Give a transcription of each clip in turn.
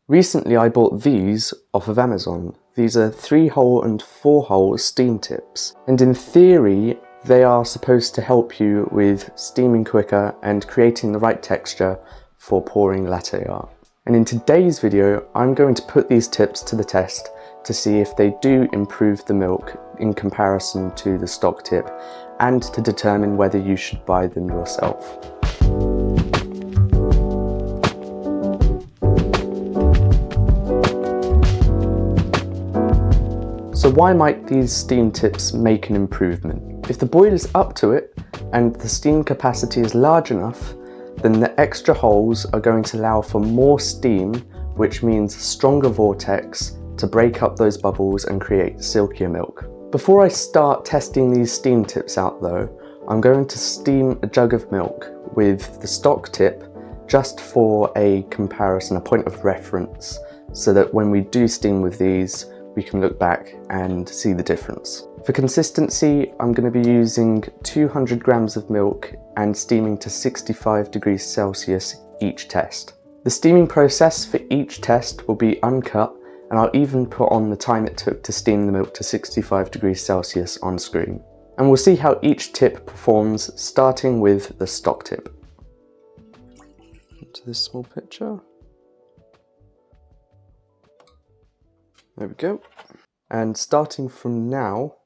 Recently I bought these off of Amazon. These are 3-hole and 4-hole steam tips, and in theory they are supposed to help you with steaming quicker and creating the right texture for pouring latte art. And in today's video I'm going to put these tips to the test to see if they do improve the milk in comparison to the stock tip, and to determine whether you should buy them yourself. So why might these steam tips make an improvement? If the boiler's up to it and the steam capacity is large enough, then the extra holes are going to allow for more steam, which means a stronger vortex to break up those bubbles and create silkier milk. Before I start testing these steam tips out though, I'm going to steam a jug of milk with the stock tip just for a comparison, a point of reference, so that when we do steam with these, we can look back and see the difference. For consistency, I'm going to be using 200 grams of milk and steaming to 65 degrees Celsius each test. The steaming process for each test will be uncut, and I'll even put on the time it took to steam the milk to 65 degrees Celsius on screen. And we'll see how each tip performs, starting with the stock tip. Into this small picture. There we go. And starting from now,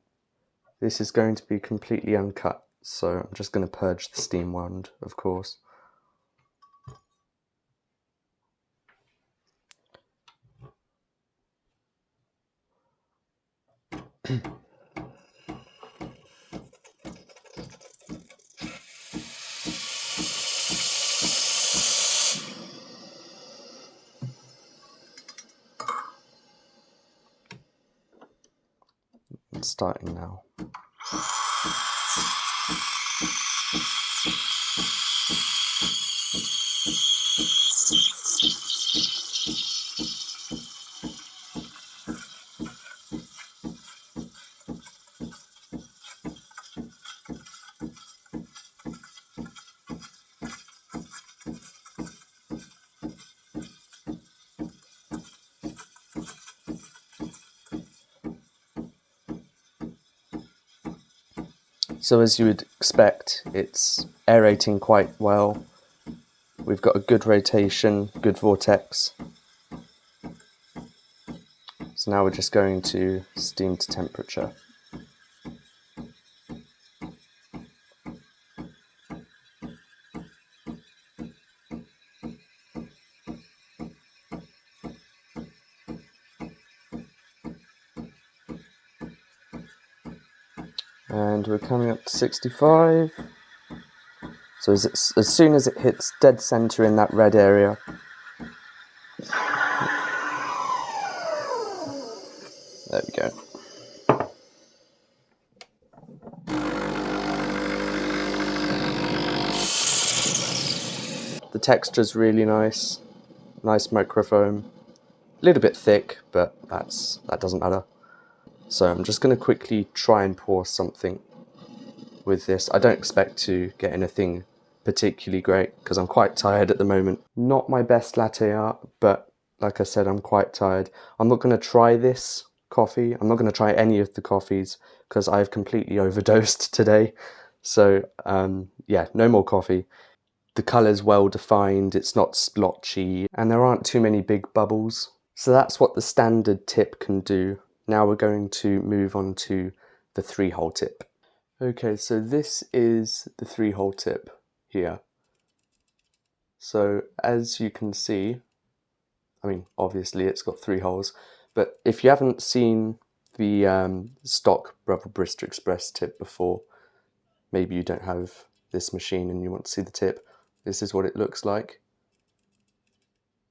this is going to be completely uncut. So I'm just going to purge the steam wand, of course. And starting now. So as you would expect, it's aerating quite well. We've got a good rotation, good vortex. So now we're just going to steam to temperature. And we're coming up to 65. So as soon as it hits dead center in that red area, there we go. The texture's really nice microfoam. A little bit thick, but that doesn't matter. So I'm just going to quickly try and pour something with this. I don't expect to get anything particularly great because I'm quite tired at the moment. Not my best latte art, but like I said, I'm quite tired. I'm not going to try this coffee. I'm not going to try any of the coffees because I've completely overdosed today. So yeah, no more coffee. The colour's well defined, it's not splotchy, and there aren't too many big bubbles. So that's what the standard tip can do. Now we're going to move on to the 3-hole tip. Okay, so this is the 3-hole tip here. So as you can see, I mean, obviously it's got 3 holes, but if you haven't seen the stock Breville Barista Express tip before, maybe you don't have this machine and you want to see the tip, this is what it looks like.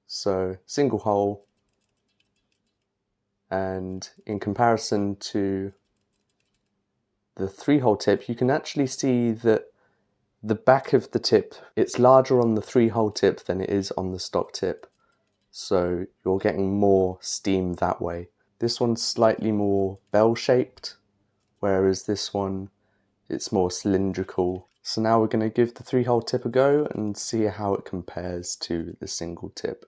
So single hole, and in comparison to the 3-hole tip, you can actually see that the back of the tip, it's larger on the 3-hole tip than it is on the stock tip. So you're getting more steam that way. This one's slightly more bell-shaped, whereas this one, it's more cylindrical. So now we're going to give the 3-hole tip a go and see how it compares to the single tip.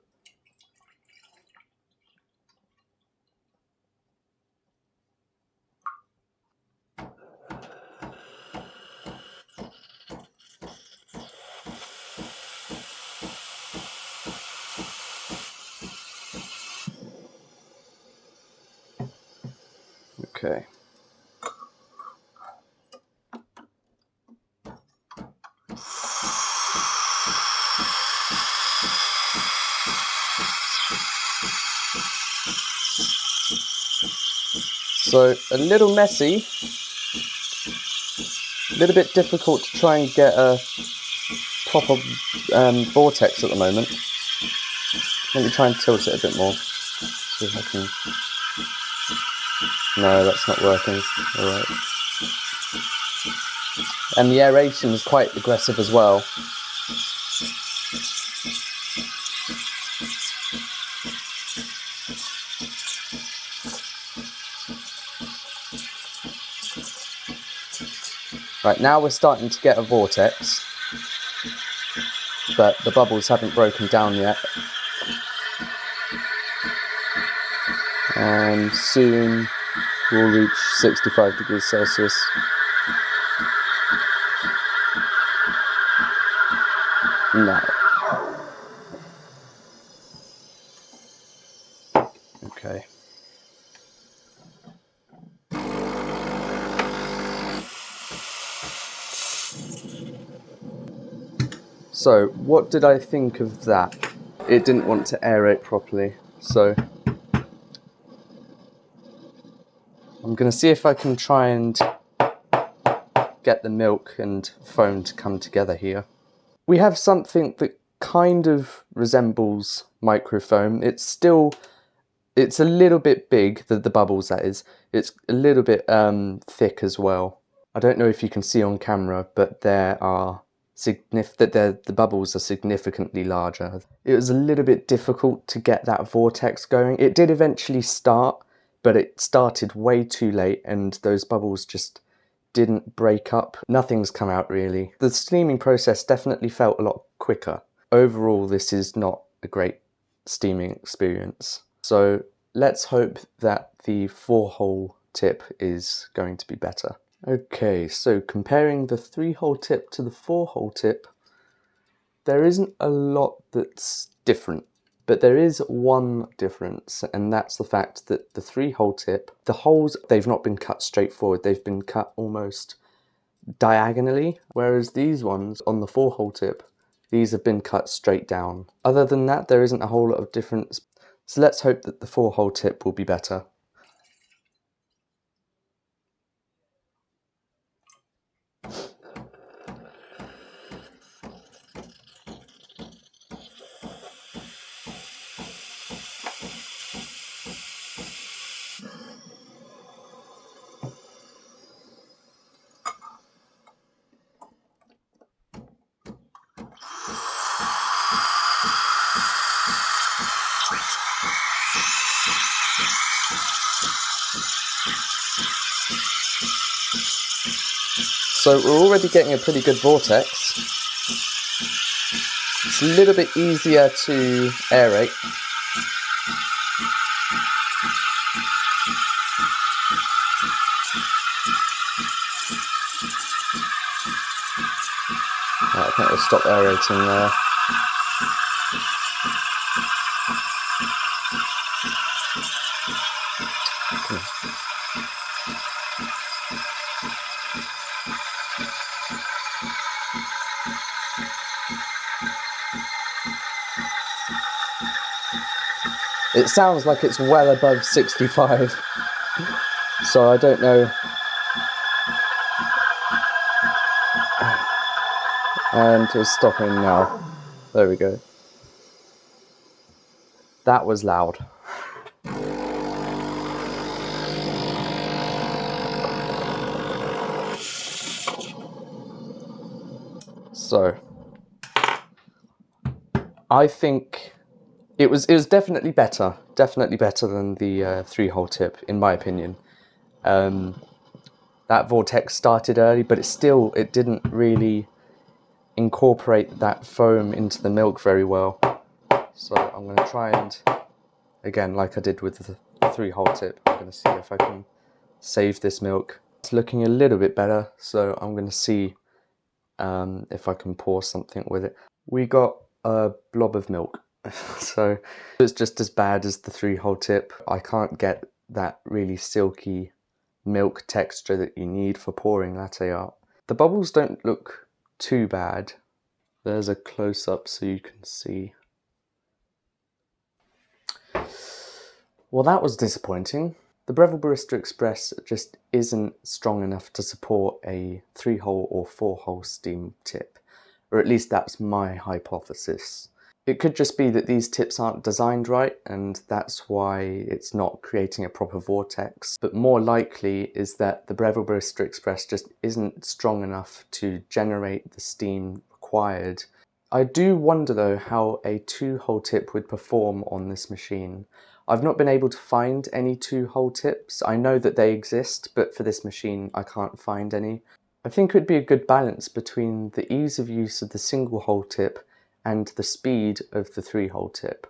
Okay. So a little messy, a little bit difficult to try and get a proper vortex at the moment. Let me try and tilt it a bit more. See if I can. No, that's not working. Alright. And the aeration is quite aggressive as well. Right, now we're starting to get a vortex, but the bubbles haven't broken down yet. And soon we'll reach 65 degrees Celsius. No. Okay. So, what did I think of that? It didn't want to aerate properly, so I'm going to see if I can try and get the milk and foam to come together here. We have something that kind of resembles microfoam. It's a little bit big, the bubbles that is. It's a little bit thick as well. I don't know if you can see on camera, but the bubbles are significantly larger. It was a little bit difficult to get that vortex going. It did eventually start, but it started way too late and those bubbles just didn't break up. Nothing's come out really. The steaming process definitely felt a lot quicker. Overall, this is not a great steaming experience. So let's hope that the 4-hole tip is going to be better. Okay, so comparing the 3-hole tip to the 4-hole tip, there isn't a lot that's different, but there is one difference, and that's the fact that the 3-hole tip, the holes, they've not been cut straight forward, they've been cut almost diagonally, whereas these ones on the 4-hole tip, these have been cut straight down. Other than that, there isn't a whole lot of difference, so let's hope that the 4-hole tip will be better. So we're already getting a pretty good vortex. It's a little bit easier to aerate. Right, I think we'll stop aerating there. It sounds like it's well above 65, so I don't know. And we're stopping now. There we go. That was loud. So, I think it was definitely better than the 3-hole tip, in my opinion. That vortex started early, but it didn't really incorporate that foam into the milk very well. So I'm going to try and, again, like I did with the 3-hole tip, I'm going to see if I can save this milk. It's looking a little bit better, so I'm going to see if I can pour something with it. We got a blob of milk, so it's just as bad as the 3-hole tip. I can't get that really silky milk texture that you need for pouring latte art. The bubbles don't look too bad. There's a close-up so you can see. Well, that was disappointing. The Breville Barista Express just isn't strong enough to support a 3-hole or 4-hole steam tip, or at least that's my hypothesis. It could just be that these tips aren't designed right, and that's why it's not creating a proper vortex, but more likely is that the Breville Barista Express just isn't strong enough to generate the steam required. I do wonder though how a 2-hole tip would perform on this machine. I've not been able to find any 2-hole tips. I know that they exist, but for this machine I can't find any. I think it would be a good balance between the ease of use of the single-hole tip and the speed of the 3-hole tip.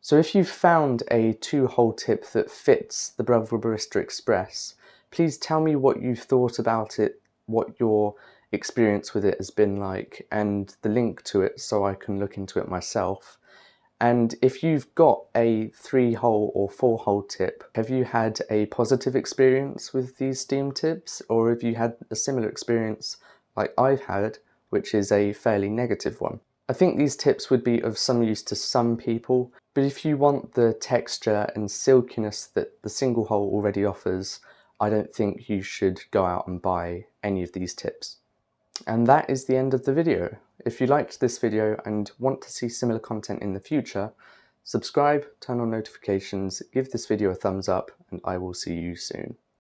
So if you've found a 2-hole tip that fits the Breville Barista Express, please tell me what you've thought about it, what your experience with it has been like, and the link to it so I can look into it myself. And if you've got a 3-hole or 4-hole tip, have you had a positive experience with these steam tips, or have you had a similar experience like I've had, which is a fairly negative one? I think these tips would be of some use to some people, but if you want the texture and silkiness that the single hole already offers, I don't think you should go out and buy any of these tips. And that is the end of the video. If you liked this video and want to see similar content in the future, subscribe, turn on notifications, give this video a thumbs up, and I will see you soon.